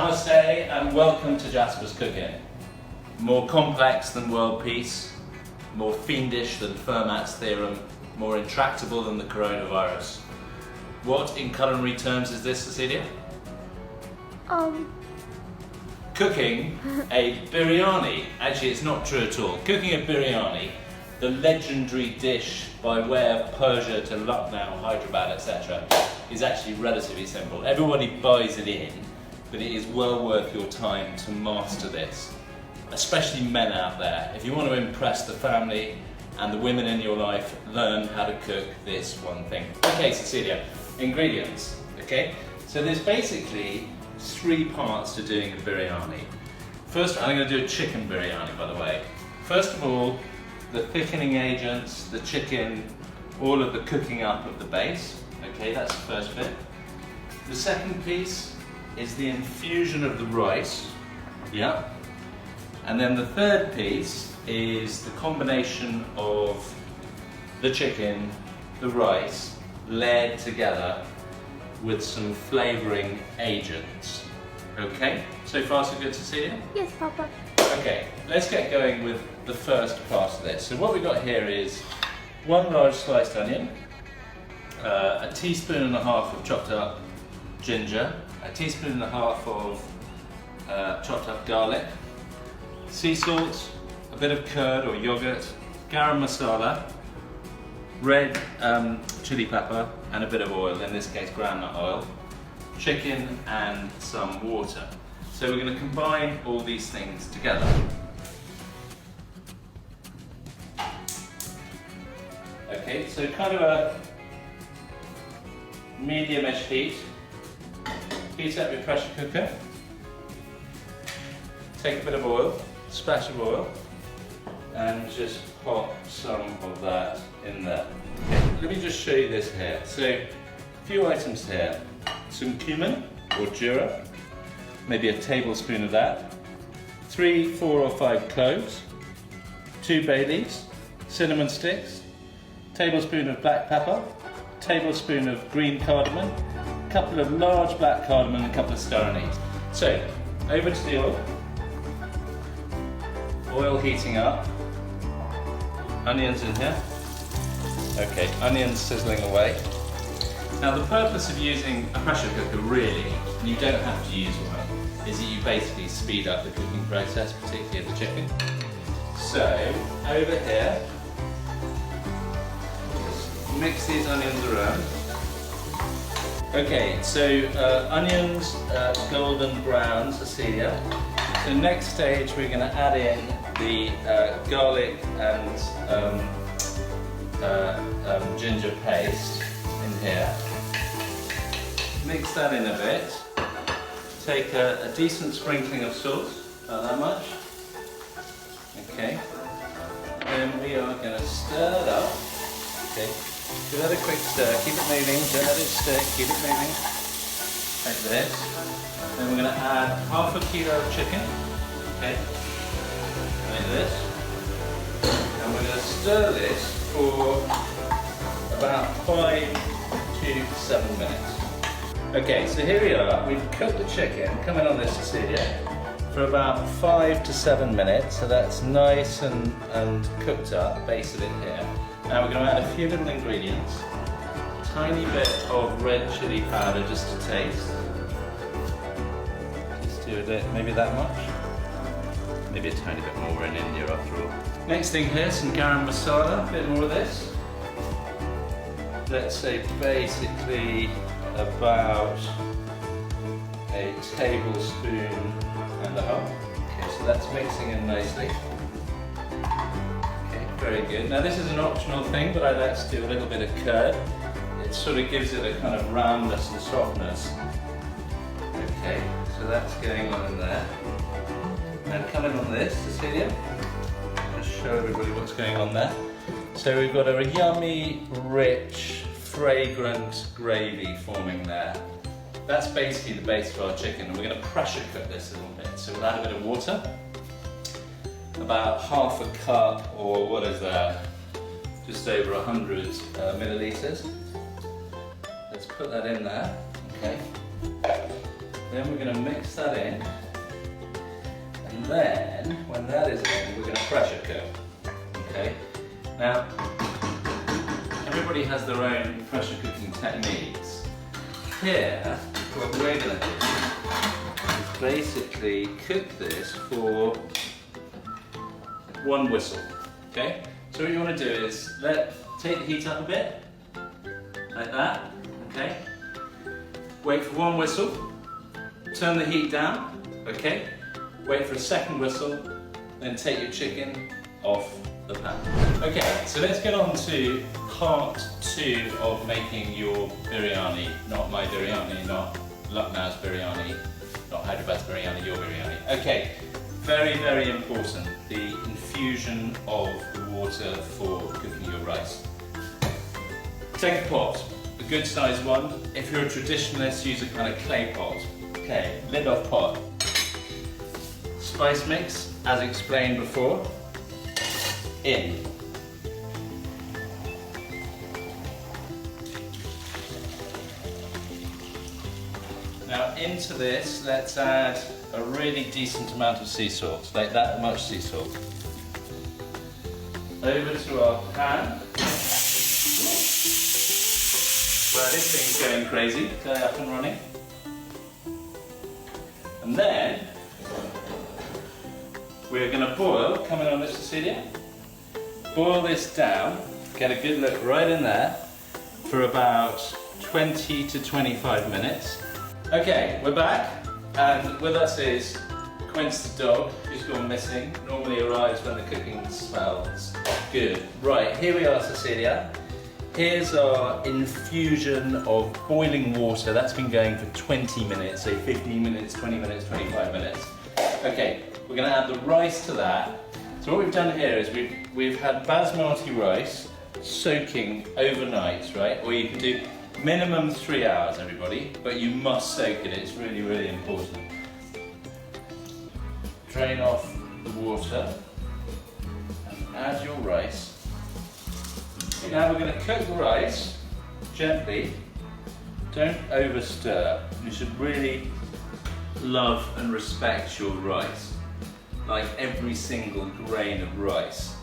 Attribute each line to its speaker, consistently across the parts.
Speaker 1: Namaste and welcome to Jasper's Cooking. More complex than world peace, more fiendish than Fermat's theorem, more intractable than the coronavirus. What in culinary terms is this, Cecilia? Cooking a biryani. Actually, it's not true at all. Cooking a biryani, the legendary dish by way of Persia to Lucknow, Hyderabad, etc., is actually relatively simple. Everybody buys it in, but it is well worth your time to master this. Especially men out there. If you want to impress the family and the women in your life, learn how to cook this one thing. Okay, Cecilia, ingredients. Okay, so there's basically 3 parts to doing a biryani. First, I'm going to do a chicken biryani, by the way. First of all, the thickening agents, the chicken, all of the cooking up of the base. Okay, that's the first bit. The second piece is the infusion of the rice. Yeah. And then the third piece is the combination of the chicken, the rice, layered together with some flavouring agents. Okay, so far so good, Cecilia?
Speaker 2: Yes, Papa.
Speaker 1: Okay, let's get going with the first part of this. So what we've got here is 1 large sliced onion, a teaspoon and a half of chopped up ginger, a teaspoon and a half of chopped up garlic, sea salt, a bit of curd or yogurt, garam masala, red chili pepper, and a bit of oil, in this case groundnut oil, chicken and some water. So we're going to combine all these things together. Okay, so kind of a medium-ish heat. Heat up your pressure cooker. Take a bit of oil, splash of oil, and just pop some of that in there. Okay, let me just show you this here. So, a few items here. Some cumin or jura, maybe a tablespoon of that. 3, 4 or 5 cloves. 2 bay leaves, cinnamon sticks, tablespoon of black pepper, tablespoon of green cardamom, a couple of large black cardamom and a couple of star anise. So, over to the oil. Oil heating up. Onions in here. Okay, onions sizzling away. Now the purpose of using a pressure cooker really, and you don't have to use one, is that you basically speed up the cooking process, particularly of the chicken. So, over here, just mix these onions around. Okay, so onions golden brown, Cecilia. So next stage we're going to add in the garlic and ginger paste in here. Mix that in a bit. Take a decent sprinkling of salt, about that much. Okay. Then we are going to stir it up. Okay. Give that a quick stir. Keep it moving. Don't let it stick. Keep it moving. Like this. Then we're going to add half a kilo of chicken. Okay. Like this. And we're going to stir this for about 5 to 7 minutes. Okay, so here we are. We've cooked the chicken, coming on this, Cecilia, for about 5 to 7 minutes. So that's nice and cooked up, base of it here. Now we're going to add a few little ingredients. A tiny bit of red chili powder just to taste. Just do a bit, maybe that much. Maybe a tiny bit more, we're in India after all. Next thing here, some garam masala, a bit more of this. Let's say basically about a tablespoon and a half. Okay, so that's mixing in nicely. Okay, very good. Now this is an optional thing, but I like to do a little bit of curd. It sort of gives it a kind of roundness and softness. Okay, so that's going on in there. And coming on this, Cecilia, just show everybody what's going on there. So we've got a yummy, rich, fragrant gravy forming there. That's basically the base of our chicken, and we're going to pressure cook this a little bit. So we'll add a bit of water, about half a cup, or what is that? Just over 100 millilitres. Let's put that in there. Okay. Then we're going to mix that in. And then, when that is in, we're going to pressure cook. Okay? Now, everybody has their own pressure cooking techniques. Here, what we're going to do is basically cook this for 1 whistle. Okay? So what you want to do is take the heat up a bit, like that. Okay? Wait for 1 whistle. Turn the heat down. Okay? Wait for a 2nd whistle, then take your chicken off the pan. Okay, so let's get on to part 2 of making your biryani. Not my biryani, not Lucknow's biryani, not Hyderabad's biryani, your biryani. Okay, very, very important, the infusion of the water for cooking your rice. Take a pot, a good sized one. If you're a traditionalist, use a kind of clay pot. Okay, lid off pot. Spice mix, as explained before, in. Now into this, let's add a really decent amount of sea salt, like that much sea salt. Over to our pan. Well, this thing's going crazy, going up and running. And then, we're going to boil, coming on this, Cecilia, boil this down, get a good look right in there for about 20 to 25 minutes. Okay, we're back, and with us is Quince the dog, who's gone missing, normally arrives when the cooking smells good. Right, here we are, Cecilia. Here's our infusion of boiling water. That's been going for 20 minutes, so 15 minutes, 20 minutes, 25 minutes. Okay, we're going to add the rice to that. So what we've done here is we've had basmati rice soaking overnight, right? Or you can do minimum 3 hours, everybody, but you must soak it. It's really, really important. Drain off the water and add your rice. Now we're going to cook the rice gently. Don't over stir. You should really love and respect your rice. Like every single grain of rice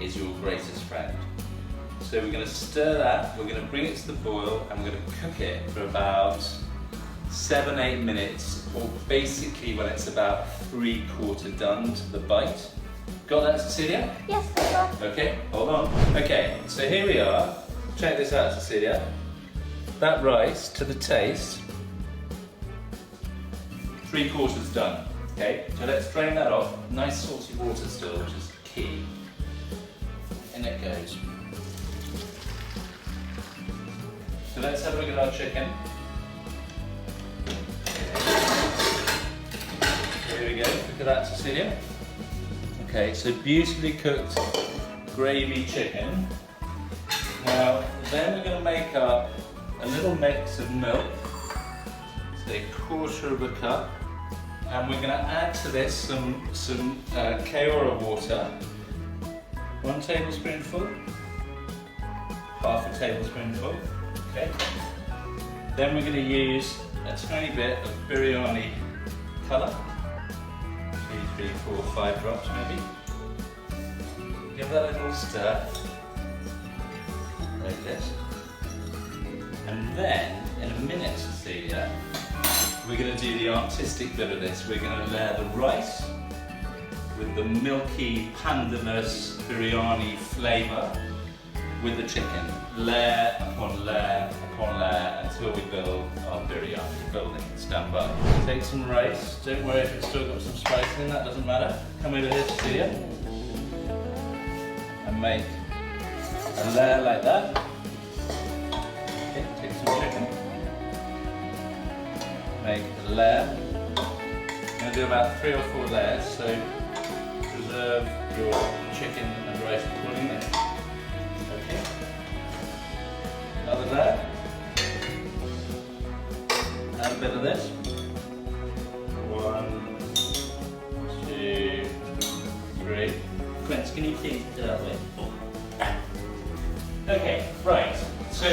Speaker 1: is your greatest friend. So we're going to stir that, we're going to bring it to the boil, and we're going to cook it for about 7-8 minutes, or basically when it's about 3/4 done to the bite. Got that, Cecilia?
Speaker 2: Yes, I got.
Speaker 1: Okay, hold on. Okay, so here we are. Check this out, Cecilia. That rice, to the taste, 3/4 done. Okay, so let's drain that off. Nice salty water still, which is key. In it goes. So let's have a look at our chicken. Here we go, look at that, Cecilia. Okay, so beautifully cooked gravy chicken. Now, then we're going to make up a little mix of milk, say 1/4 cup, and we're going to add to this some Kaora water, 1 tablespoonful, 1/2 tablespoonful, okay. Then we're going to use a tiny bit of biryani colour. 2, 3, 4, 5 drops maybe. Give that a little stir, like this. And then, in a minute, Cecilia, we're going to do the artistic bit of this. We're going to layer the rice with the milky, pandanus biryani flavour with the chicken, layer upon layer upon layer, until we build our biryani building. Stand by. Take some rice. Don't worry if it's still got some spice in, that doesn't matter. Come over here, Cecilia, and make a layer like that. Okay, take some chicken. Make a layer. I'm going to do about 3 or 4 layers, so preserve your chicken and rice accordingly. Okay. Another layer. Add a bit of this. 1, 2, 3. Quince, can you please do that way? Okay, right. So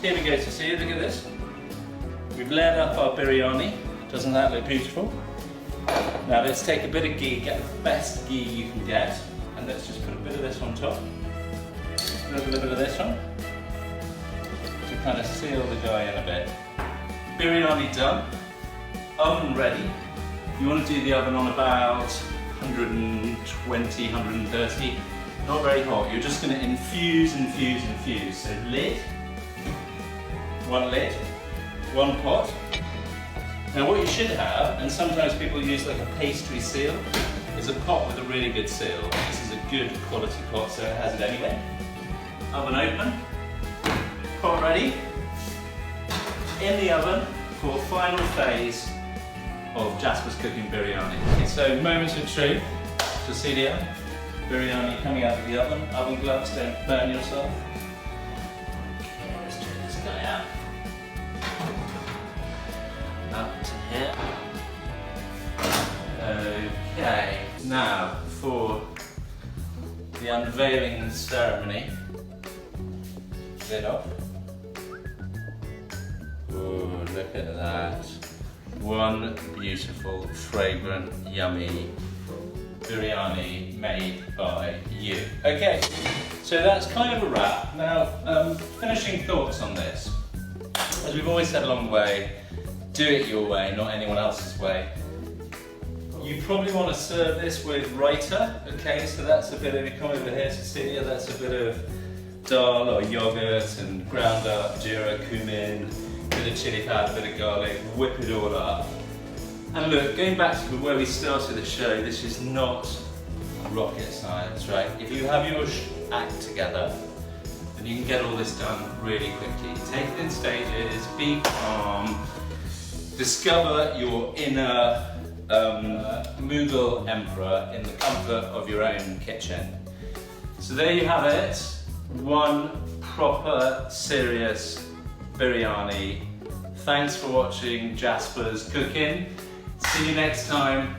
Speaker 1: here we go, Cecilia, look at this. We've layered up our biryani, Doesn't that look beautiful? Now let's take a bit of ghee, get the best ghee you can get, and let's just put a bit of this on top, a little bit of this on, to kind of seal the guy in a bit. Biryani done, oven ready. You want to do the oven on about 120, 130, not very hot. You're just going to infuse. So lid, one pot. Now what you should have, and sometimes people use like a pastry seal, is a pot with a really good seal. This is a good quality pot, so it has it anyway. Oven open, pot ready, in the oven for final phase of Jasper's cooking biryani. Okay, so moment of truth, Cecilia, biryani coming out of the oven gloves, don't burn yourself. Okay, let's check this guy out. Up to here. Okay, now for the unveiling ceremony. Lid off. Ooh, look at that. One beautiful, fragrant, yummy biryani made by you. Okay, so that's kind of a wrap. Now, finishing thoughts on this. As we've always said along the way, do it your way, not anyone else's way. You probably want to serve this with raita, okay? So that's a bit of, come over here Cecilia, that's a bit of dal or yogurt and ground up jeera, cumin, bit of chili powder, bit of garlic, whip it all up. And look, going back to where we started the show, this is not rocket science, right? If you have your act together, then you can get all this done really quickly. Take it in stages, be calm, discover your inner Mughal emperor in the comfort of your own kitchen. So there you have it, one proper, serious biryani. Thanks for watching Jasper's Cooking. See you next time.